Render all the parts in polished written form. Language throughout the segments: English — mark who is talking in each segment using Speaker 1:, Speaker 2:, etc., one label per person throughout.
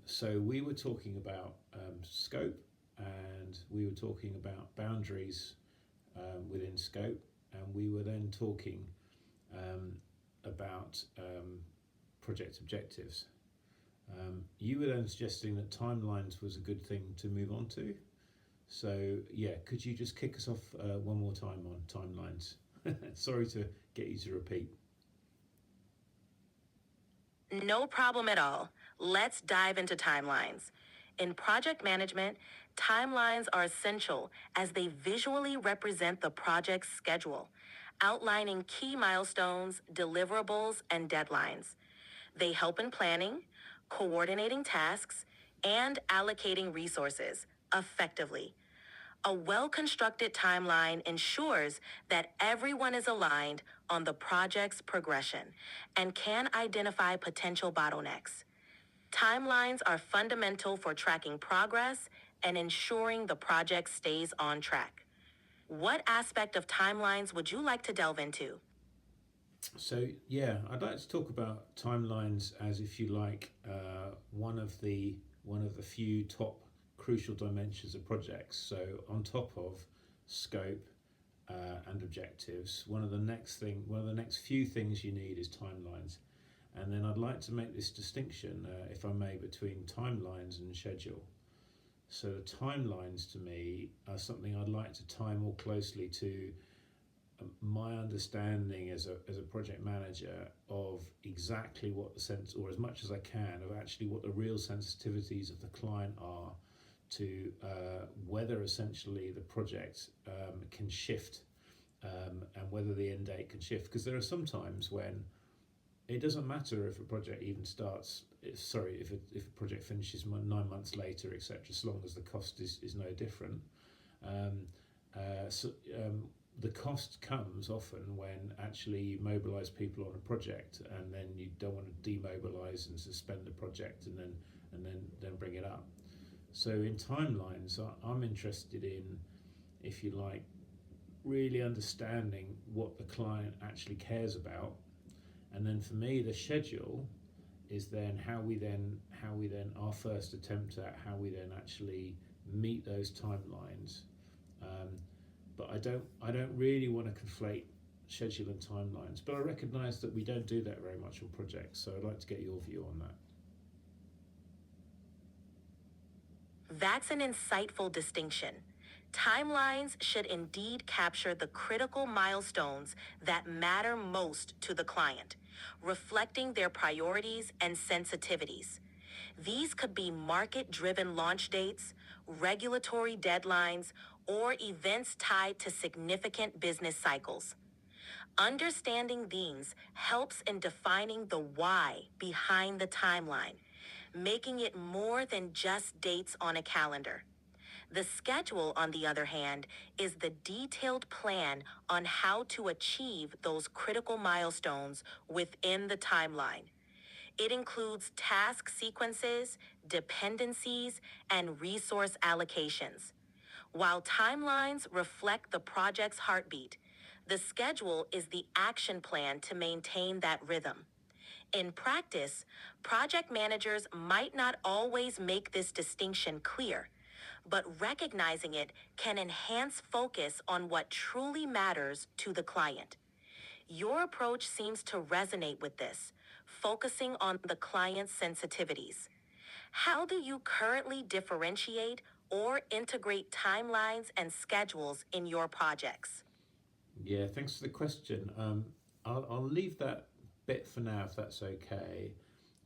Speaker 1: So we were talking about scope, and we were talking about boundaries within scope, and we were then talking um, about project objectives. You were then suggesting that timelines was a good thing to move on to. So yeah, could you just kick us off one more time on timelines? Sorry to get you to repeat.
Speaker 2: No problem at all. Let's dive into timelines. In project management, timelines are essential as they visually represent the project's schedule, outlining key milestones, deliverables, and deadlines. They help in planning, coordinating tasks, and allocating resources effectively. A well constructed timeline ensures that everyone is aligned on the project's progression and can identify potential bottlenecks. Timelines are fundamental for tracking progress and ensuring the project stays on track. What aspect of timelines would you like to delve into?
Speaker 1: So yeah, I'd like to talk about timelines as, if you like, one of the few top crucial dimensions of projects. So on top of scope and objectives, one of the next few things you need is timelines. And then I'd like to make this distinction, if I may, between timelines and schedule. So the timelines to me are something I'd like to tie more closely to my understanding as a project manager of exactly what the sense, or as much as I can, of actually what the real sensitivities of the client are to whether essentially the project can shift, and whether the end date can shift. Because there are some times when it doesn't matter if a project even starts, if a project finishes 9 months later, etc., as long as the cost is no different. Um, uh, so, um, the cost comes often when actually you mobilise people on a project, and then you don't want to demobilise and suspend the project and then bring it up. So in timelines, I'm interested in, if you like, really understanding what the client actually cares about, and then for me the schedule is then how we then our first attempt at how we then actually meet those timelines. Um, but I don't really want to conflate schedule and timelines. But I recognise that we don't do that very much on projects, so I'd like to get your view on that.
Speaker 2: That's an insightful distinction. Timelines should indeed capture the critical milestones that matter most to the client, reflecting their priorities and sensitivities. These could be market driven launch dates, regulatory deadlines, or events tied to significant business cycles. Understanding these helps in defining the why behind the timeline, making it more than just dates on a calendar. The schedule, on the other hand, is the detailed plan on how to achieve those critical milestones within the timeline. It includes task sequences, dependencies, and resource allocations. While timelines reflect the project's heartbeat, the schedule is the action plan to maintain that rhythm. In practice, project managers might not always make this distinction clear, but recognizing it can enhance focus on what truly matters to the client. Your approach seems to resonate with this, focusing on the client's sensitivities. How do you currently differentiate or integrate timelines and schedules in your projects?
Speaker 1: Yeah, thanks for the question. I'll leave that bit for now, if that's okay.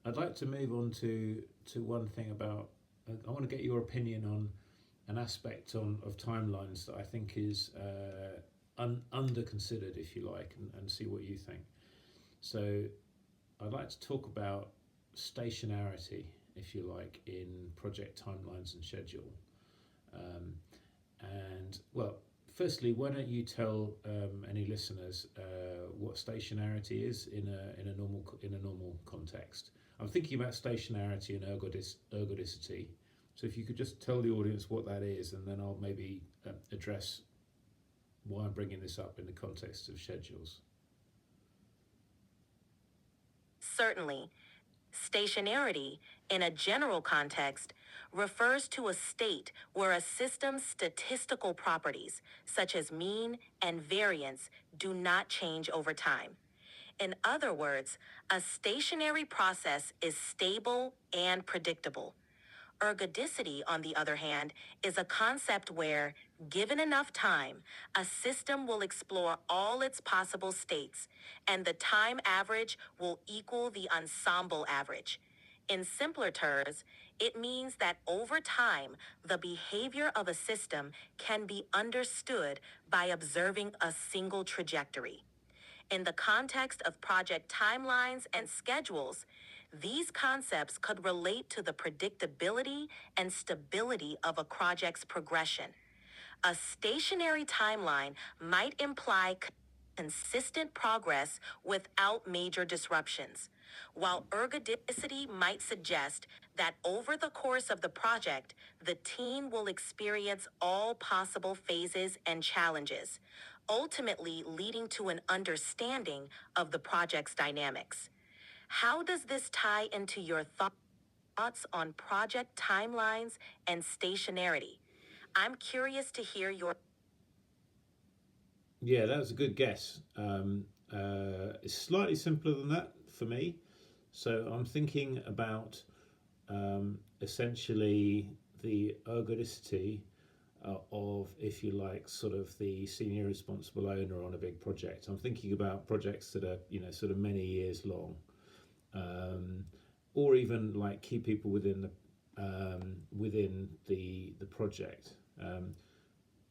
Speaker 1: I'd like to move on to one thing about. I want to get your opinion on an aspect of timelines that I think is under considered, if you like, and see what you think. So I'd like to talk about stationarity, if you like, in project timelines and schedule. Um, and well, firstly, why don't you tell any listeners what stationarity is in a normal context? I'm thinking about stationarity and ergodicity. So if you could just tell the audience what that is, and then I'll maybe address why I'm bringing this up in the context of schedules.
Speaker 2: Certainly. Stationarity, in a general context, refers to a state where a system's statistical properties, such as mean and variance, do not change over time. In other words, a stationary process is stable and predictable. Ergodicity, on the other hand, is a concept where, given enough time, a system will explore all its possible states, and the time average will equal the ensemble average. In simpler terms, it means that over time, the behavior of a system can be understood by observing a single trajectory. In the context of project timelines and schedules, these concepts could relate to the predictability and stability of a project's progression. A stationary timeline might imply consistent progress without major disruptions, while ergodicity might suggest that over the course of the project, the team will experience all possible phases and challenges, ultimately leading to an understanding of the project's dynamics. How does this tie into your thoughts on project timelines and stationarity? I'm curious to hear your.
Speaker 1: Yeah, that was a good guess. It's slightly simpler than that for me. So I'm thinking about essentially the ergodicity of, if you like, sort of the senior responsible owner on a big project. I'm thinking about projects that are, sort of many years long, or even like key people within the project.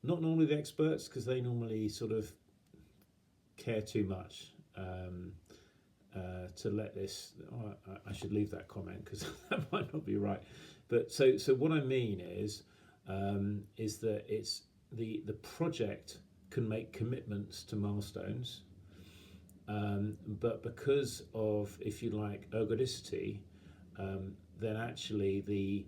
Speaker 1: Not normally the experts, because they normally sort of care too much to let this. Oh, I should leave that comment because that might not be right. But so what I mean is that it's the project can make commitments to milestones, but because of, if you like, ergodicity, then actually the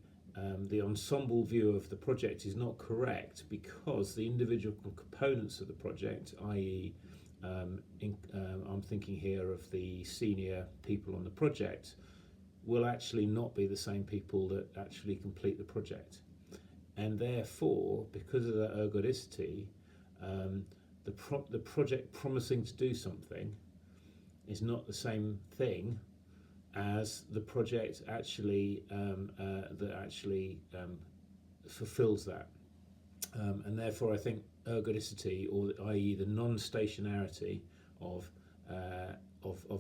Speaker 1: ensemble view of the project is not correct, because the individual components of the project, i.e., I'm thinking here of the senior people on the project, will actually not be the same people that actually complete the project. And therefore, because of that ergodicity, the project promising to do something is not the same thing as the project actually fulfills that, and therefore I think ergodicity, or i.e. the non-stationarity of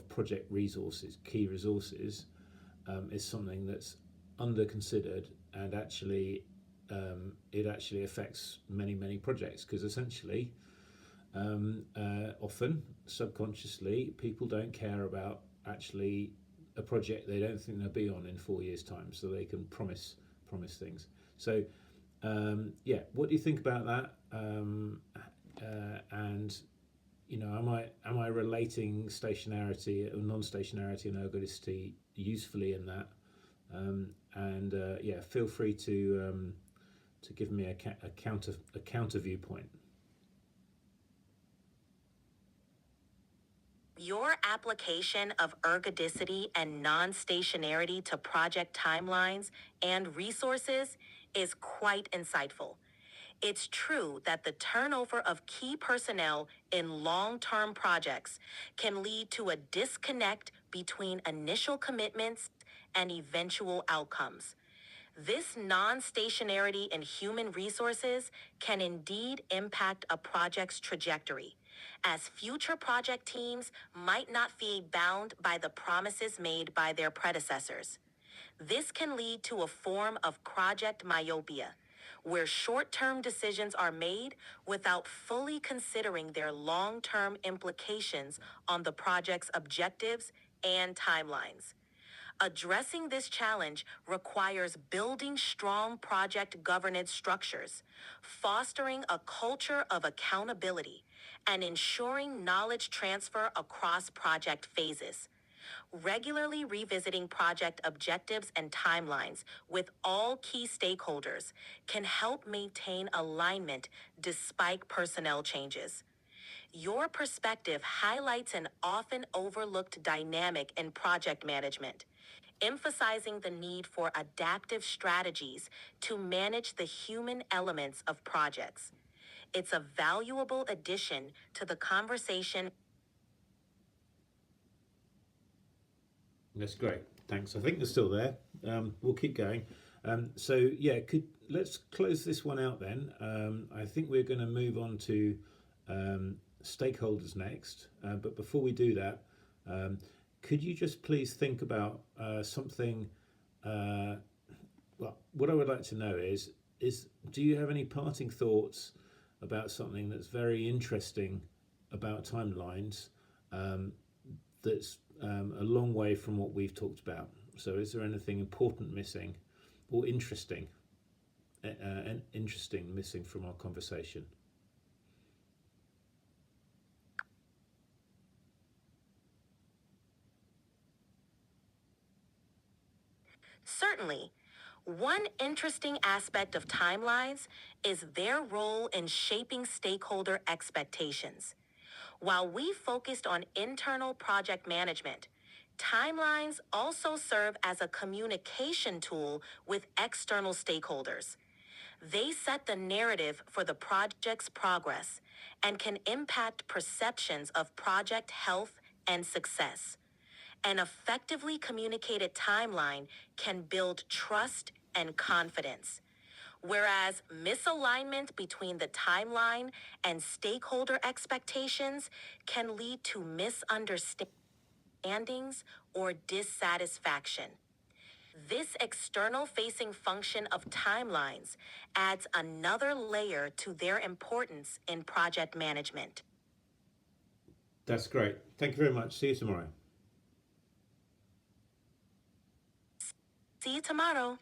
Speaker 1: project resources, key resources, is something that's under considered, and actually it actually affects many projects, because essentially often subconsciously people don't care about actually a project they don't think they'll be on in 4 years' time, so they can promise things. So yeah, what do you think about that? And am I relating stationarity or non-stationarity and ergodicity usefully in that? Yeah, feel free to give me a counter viewpoint.
Speaker 2: Your application of ergodicity and non-stationarity to project timelines and resources is quite insightful. It's true that the turnover of key personnel in long-term projects can lead to a disconnect between initial commitments and eventual outcomes. This non-stationarity in human resources can indeed impact a project's trajectory, as future project teams might not be bound by the promises made by their predecessors. This can lead to a form of project myopia, where short-term decisions are made without fully considering their long-term implications on the project's objectives and timelines. Addressing this challenge requires building strong project governance structures, fostering a culture of accountability, and ensuring knowledge transfer across project phases. Regularly revisiting project objectives and timelines with all key stakeholders can help maintain alignment despite personnel changes. Your perspective highlights an often overlooked dynamic in project management. emphasizing the need for adaptive strategies to manage the human elements of projects. It's a valuable addition to the conversation.
Speaker 1: That's great. Thanks. I think they're still there. We'll keep going. So yeah, let's close this one out then. I think we're going to move on to stakeholders next. But before we do that, could you just please think about something? Well, what I would like to know is do you have any parting thoughts about something that's very interesting about timelines? That's a long way from what we've talked about. So is there anything important missing or interesting missing from our conversation?
Speaker 2: Certainly, one interesting aspect of timelines is their role in shaping stakeholder expectations. While we focused on internal project management, timelines also serve as a communication tool with external stakeholders. They set the narrative for the project's progress and can impact perceptions of project health and success. An effectively communicated timeline can build trust and confidence, whereas misalignment between the timeline and stakeholder expectations can lead to misunderstandings or dissatisfaction. This external facing function of timelines adds another layer to their importance in project management.
Speaker 1: That's great. Thank you very much. See you tomorrow.
Speaker 2: See you tomorrow.